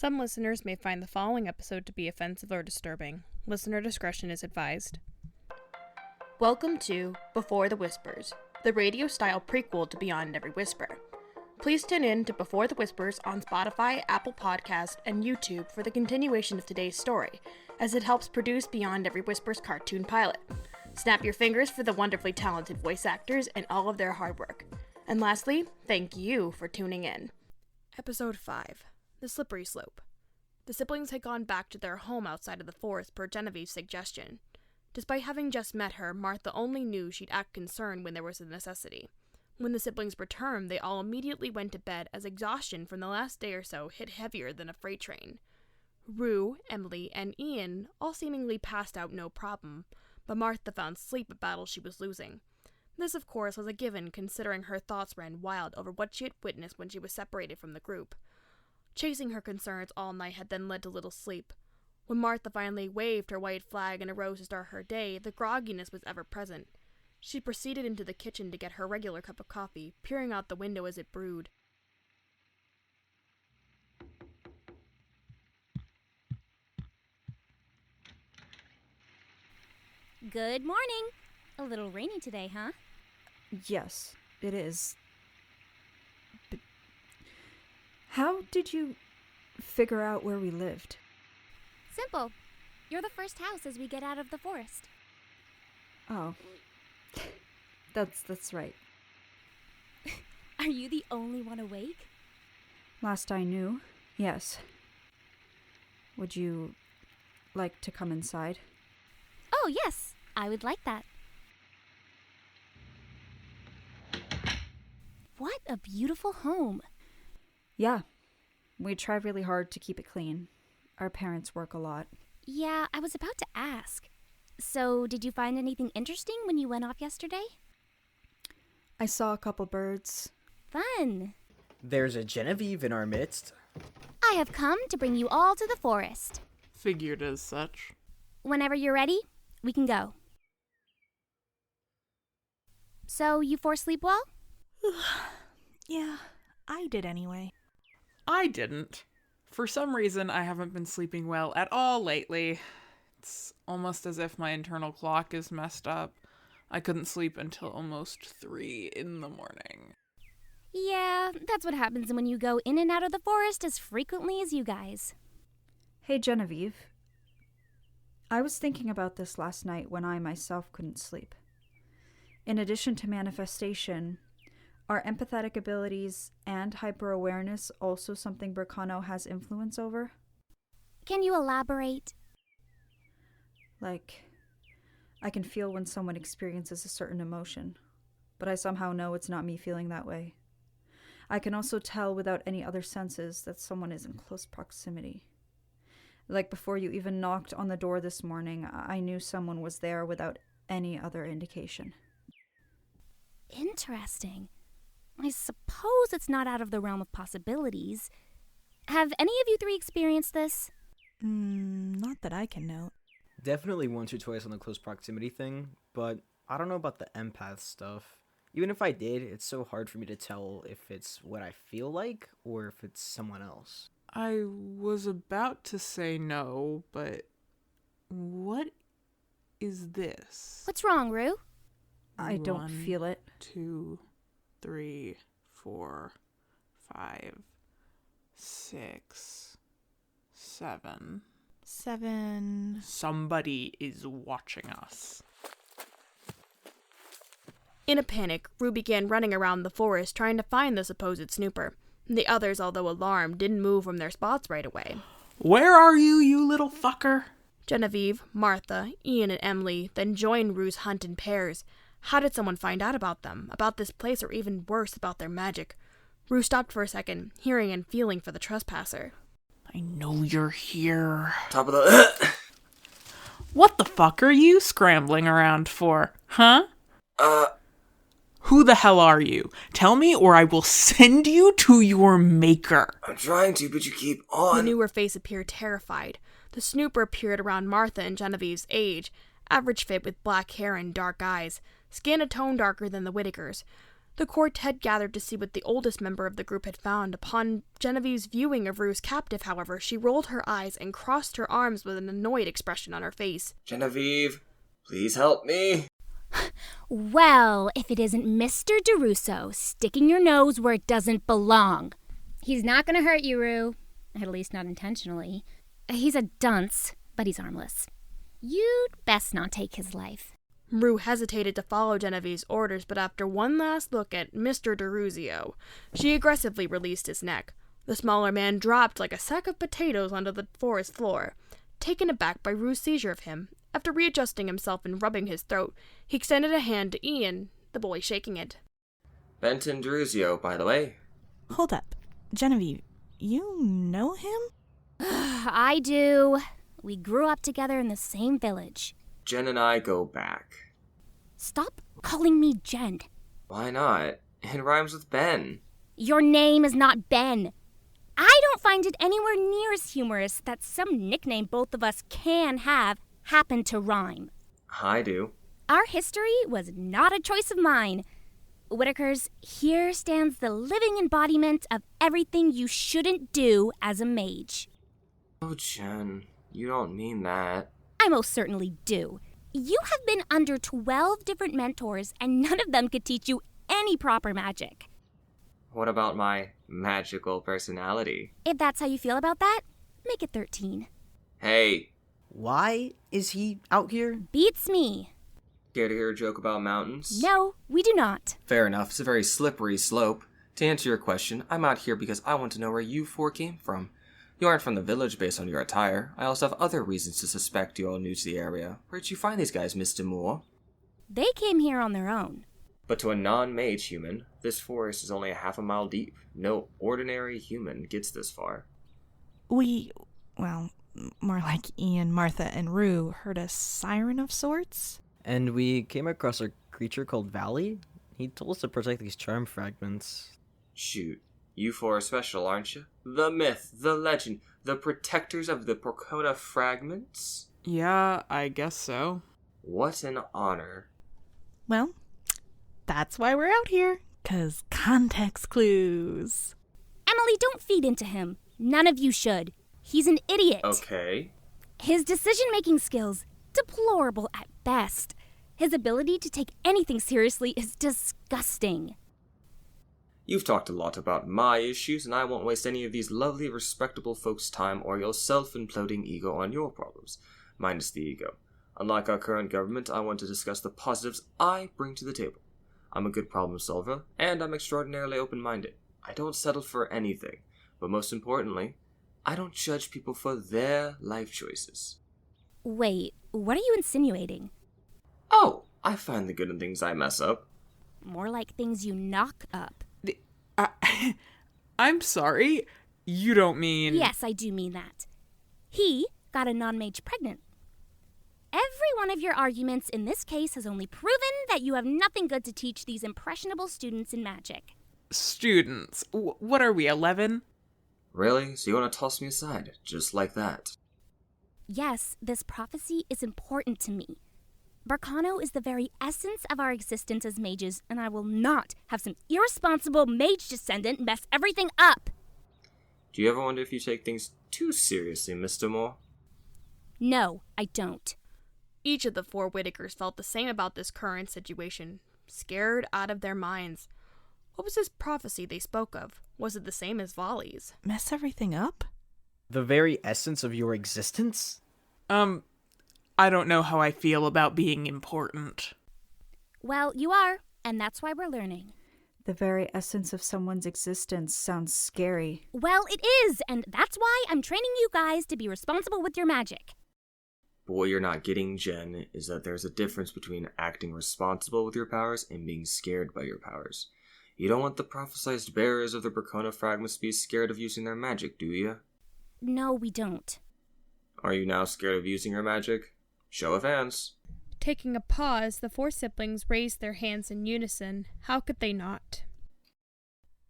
Some listeners may find the following episode to be offensive or disturbing. Listener discretion is advised. Welcome to Before the Whispers, the radio-style prequel to Beyond Every Whisper. Please tune in to Before the Whispers on Spotify, Apple Podcast, and YouTube for the continuation of today's story, as it helps produce Beyond Every Whisper's cartoon pilot. Snap your fingers for the wonderfully talented voice actors and all of their hard work. And lastly, thank you for tuning in. Episode 5. The Slippery Slope. The siblings had gone back to their home outside of the forest per Genevieve's suggestion. Despite having just met her, Martha only knew she'd act concerned when there was a necessity. When the siblings returned, they all immediately went to bed as exhaustion from the last day or so hit heavier than a freight train. Rue, Emily, and Ian all seemingly passed out no problem, but Martha found sleep a battle she was losing. This, of course, was a given considering her thoughts ran wild over what she had witnessed when she was separated from the group. Chasing her concerns all night had then led to little sleep. When Martha finally waved her white flag and arose to start her day, the grogginess was ever present. She proceeded into the kitchen to get her regular cup of coffee, peering out the window as it brewed. Good morning. A little rainy today, huh? Yes, it is. But how did you figure out where we lived? Simple. You're the first house as we get out of the forest. Oh, that's right. Are you the only one awake? Last I knew, yes. Would you like to come inside? Oh, yes. I would like that. What a beautiful home. Yeah. We try really hard to keep it clean. Our parents work a lot. Yeah, I was about to ask. So, did you find anything interesting when you went off yesterday? I saw a couple birds. Fun. There's a Genevieve in our midst. I have come to bring you all to the forest. Figured as such. Whenever you're ready, we can go. So, you four sleep well? Yeah, I did anyway. I didn't. For some reason, I haven't been sleeping well at all lately. It's almost as if my internal clock is messed up. I couldn't sleep until almost 3 in the morning. Yeah, that's what happens when you go in and out of the forest as frequently as you guys. Hey, Genevieve. I was thinking about this last night when I myself couldn't sleep. In addition to manifestation, are empathetic abilities and hyper-awareness also something Berkano has influence over? Can you elaborate? Like, I can feel when someone experiences a certain emotion, but I somehow know it's not me feeling that way. I can also tell without any other senses that someone is in close proximity. Like before you even knocked on the door this morning, I knew someone was there without any other indication. Interesting. I suppose it's not out of the realm of possibilities. Have any of you three experienced this? Not that I can note. Definitely once or twice on the close proximity thing, but I don't know about the empath stuff. Even if I did, it's so hard for me to tell if it's what I feel like or if it's someone else. I was about to say no, but what is this? What's wrong, Rue? I don't feel it. 2, 3, 4, 5, 6, 7. 7. Somebody is watching us. In a panic, Rue began running around the forest trying to find the supposed snooper. The others, although alarmed, didn't move from their spots right away. Where are you, you little fucker? Genevieve, Martha, Ian, and Emily then joined Rue's hunt in pairs. How did someone find out about them, about this place, or even worse, about their magic? Rue stopped for a second, hearing and feeling for the trespasser. I know you're here. Top of the... What the fuck are you scrambling around for, huh? Who the hell are you? Tell me or I will send you to your maker. I'm trying to, but you keep on. The newer face appeared terrified. The snooper appeared around Martha and Genevieve's age, average fit with black hair and dark eyes, skin a tone darker than the Whittakers. The quartet gathered to see what the oldest member of the group had found. Upon Genevieve's viewing of Rue's captive, however, she rolled her eyes and crossed her arms with an annoyed expression on her face. Genevieve, please help me. Well, if it isn't Mr. DeRusso sticking your nose where it doesn't belong. He's not gonna hurt you, Rue. At least not intentionally. He's a dunce, but he's harmless. You'd best not take his life. Rue hesitated to follow Genevieve's orders, but after one last look at Mr. DeRuzio, she aggressively released his neck. The smaller man dropped like a sack of potatoes onto the forest floor. Taken aback by Rue's seizure of him, after readjusting himself and rubbing his throat, he extended a hand to Ian, the boy shaking it. Benton Druzio, by the way. Hold up. Genevieve, you know him? I do. We grew up together in the same village. Jen and I go back. Stop calling me Jen. Why not? It rhymes with Ben. Your name is not Ben. I don't find it anywhere near as humorous that some nickname both of us can have happen to rhyme. I do. Our history was not a choice of mine. Whitakers, here stands the living embodiment of everything you shouldn't do as a mage. Oh, Jen, you don't mean that. I most certainly do. You have been under 12 different mentors, and none of them could teach you any proper magic. What about my magical personality? If that's how you feel about that, make it 13. Hey, Why is he out here? Beats me. care to hear a joke about mountains? No, we do not. Fair enough, it's a very slippery slope. To answer your question, I'm out here because I want to know where you four came from. You aren't from the village based on your attire. I also have other reasons to suspect you're all new to the area. Where'd you find these guys, Mr. Moore? They came here on their own. But to a non-mage human, this forest is only a half a mile deep. No ordinary human gets this far. More like Ian, Martha, and Rue heard a siren of sorts. And we came across a creature called Valley. He told us to protect these charm fragments. Shoot, you four are special, aren't you? The myth, the legend, the protectors of the Procona fragments? Yeah, I guess so. What an honor. Well, that's why we're out here. 'Cause context clues. Emily, don't feed into him. None of you should. He's an idiot. Okay. His decision-making skills, deplorable at best. His ability to take anything seriously is disgusting. You've talked a lot about my issues, and I won't waste any of these lovely, respectable folks' time or your self-imploding ego on your problems. Minus the ego. Unlike our current government, I want to discuss the positives I bring to the table. I'm a good problem solver, and I'm extraordinarily open-minded. I don't settle for anything, but most importantly, I don't judge people for their life choices. Wait, what are you insinuating? Oh, I find the good in things I mess up. More like things you knock up. I'm sorry. You don't mean... Yes, I do mean that. He got a non-mage pregnant. Every one of your arguments in this case has only proven that you have nothing good to teach these impressionable students in magic. Students. What are we, 11? Really? So you want to toss me aside, just like that? Yes, this prophecy is important to me. Barcano is the very essence of our existence as mages, and I will not have some irresponsible mage descendant mess everything up. Do you ever wonder if you take things too seriously, Mr. Moore? No, I don't. Each of the four Whitakers felt the same about this current situation, scared out of their minds. What was this prophecy they spoke of? Was it the same as Volley's? Mess everything up? The very essence of your existence? I don't know how I feel about being important. Well, you are, and that's why we're learning. The very essence of someone's existence sounds scary. Well, it is, and that's why I'm training you guys to be responsible with your magic. But what you're not getting, Jen, is that there's a difference between acting responsible with your powers and being scared by your powers. You don't want the prophesized bearers of the Bracona fragments to be scared of using their magic, do you? No, we don't. Are you now scared of using your magic? Show of hands. Taking a pause, the four siblings raised their hands in unison. How could they not?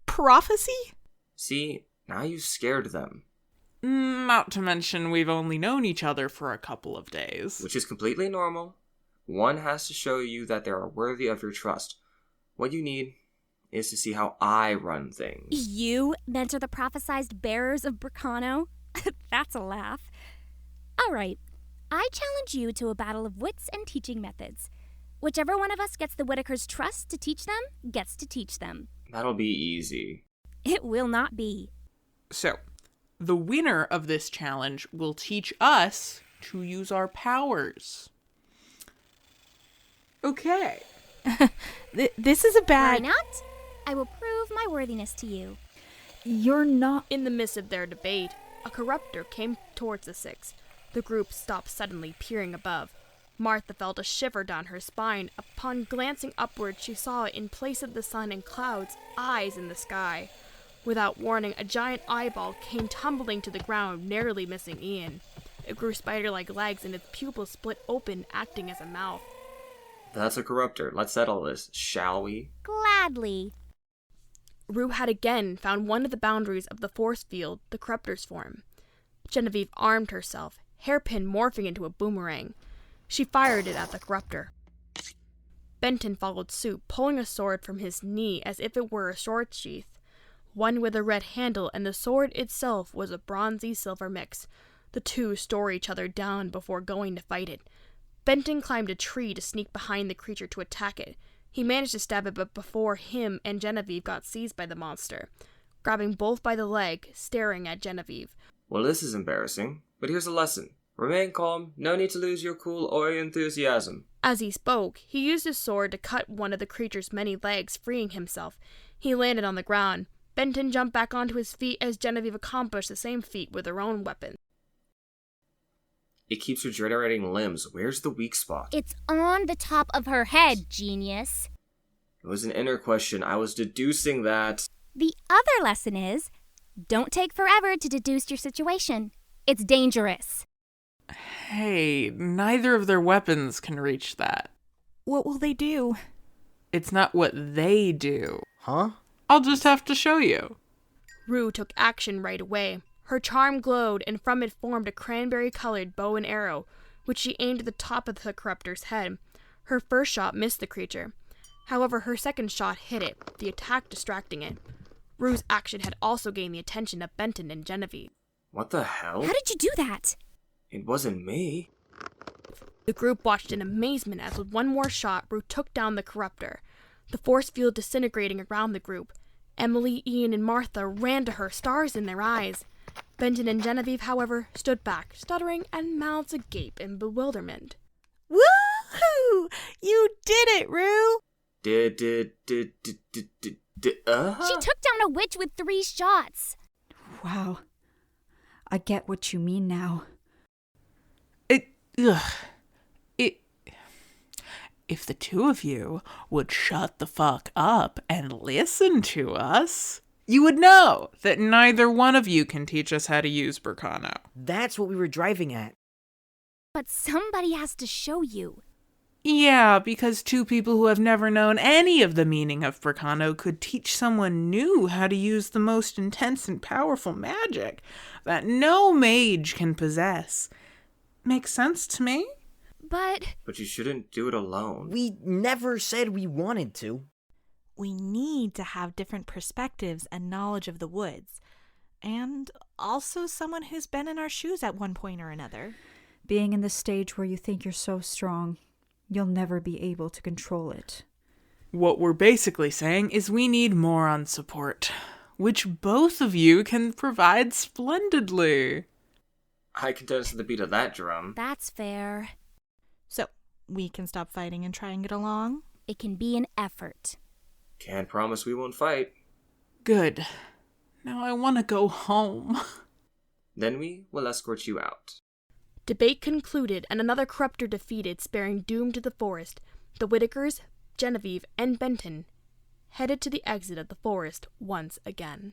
Prophecy? See, now you scared them. Not to mention we've only known each other for a couple of days. Which is completely normal. One has to show you that they are worthy of your trust. What you need is to see how I run things. You mentor the prophesized bearers of Bracano? That's a laugh. All right, I challenge you to a battle of wits and teaching methods. Whichever one of us gets the Whitakers' trust to teach them, gets to teach them. That'll be easy. It will not be. So, the winner of this challenge will teach us to use our powers. Okay. This is a Why bad... not? I will prove my worthiness to you. You're not. In the midst of their debate, a corruptor came towards the six. The group stopped suddenly, peering above. Martha felt a shiver down her spine. Upon glancing upward, she saw, in place of the sun and clouds, eyes in the sky. Without warning, a giant eyeball came tumbling to the ground, narrowly missing Ian. It grew spider-like legs, and its pupils split open, acting as a mouth. That's a corruptor. Let's settle this, shall we? Gladly. Rue had again found one of the boundaries of the force field, the corruptor's form. Genevieve armed herself, hairpin morphing into a boomerang. She fired it at the corruptor. Benton followed suit, pulling a sword from his knee as if it were a sword sheath. One with a red handle, and the sword itself was a bronzy silver mix. The two store each other down before going to fight it. Benton climbed a tree to sneak behind the creature to attack it. He managed to stab it, but before him and Genevieve got seized by the monster, grabbing both by the leg, staring at Genevieve. Well, this is embarrassing, but here's a lesson. Remain calm, no need to lose your cool or your enthusiasm. As he spoke, he used his sword to cut one of the creature's many legs, freeing himself. He landed on the ground. Benton jumped back onto his feet as Genevieve accomplished the same feat with her own weapon. It keeps regenerating limbs. Where's the weak spot? It's on the top of her head, genius. It was an inner question. I was deducing that. The other lesson is, don't take forever to deduce your situation. It's dangerous. Hey, neither of their weapons can reach that. What will they do? It's not what they do. Huh? I'll just have to show you. Rue took action right away. Her charm glowed, and from it formed a cranberry-colored bow and arrow, which she aimed at the top of the corruptor's head. Her first shot missed the creature. However, her second shot hit it, the attack distracting it. Rue's action had also gained the attention of Benton and Genevieve. What the hell? How did you do that? It wasn't me. The group watched in amazement as with one more shot, Rue took down the corruptor, the force field disintegrating around the group. Emily, Ian, and Martha ran to her, stars in their eyes. Benton and Genevieve, however, stood back, stuttering and mouths agape in bewilderment. Woohoo! You did it, Rue! Did. She took down a witch with 3 shots. Wow. I get what you mean now. If the two of you would shut the fuck up and listen to us, you would know that neither one of you can teach us how to use Bracano. That's what we were driving at. But somebody has to show you. Yeah, because 2 people who have never known any of the meaning of Bracano could teach someone new how to use the most intense and powerful magic that no mage can possess. Makes sense to me? But you shouldn't do it alone. We never said we wanted to. We need to have different perspectives and knowledge of the woods. And also someone who's been in our shoes at one point or another. Being in the stage where you think you're so strong, you'll never be able to control it. What we're basically saying is we need moron support, which both of you can provide splendidly. I can dance to the beat of that drum. That's fair. So, we can stop fighting and try and get along? It can be an effort. Can't promise we won't fight. Good. Now I want to go home. Then we will escort you out. Debate concluded and another corruptor defeated, sparing doom to the forest. The Whitakers, Genevieve, and Benton headed to the exit of the forest once again.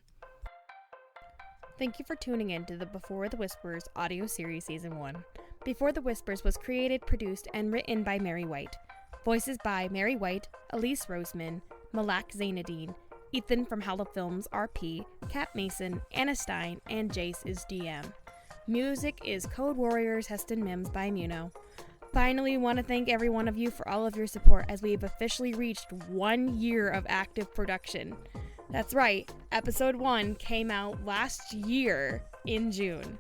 Thank you for tuning in to the Before the Whispers audio series Season 1. Before the Whispers was created, produced, and written by Mary White. Voices by Mary White, Elise Roseman, Malak Zainadine, Ethan from Hella Films RP, Kat Mason, Anna Stein, and Jace is DM. Music is Code Warriors Heston Mims by Muno. Finally, we want to thank every one of you for all of your support as we have officially reached 1 year of active production. That's right, episode 1 came out last year in June.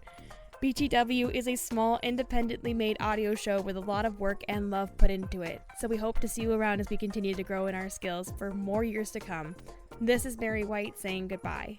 BTW is a small, independently made audio show with a lot of work and love put into it, so we hope to see you around as we continue to grow in our skills for more years to come. This is Mary White saying goodbye.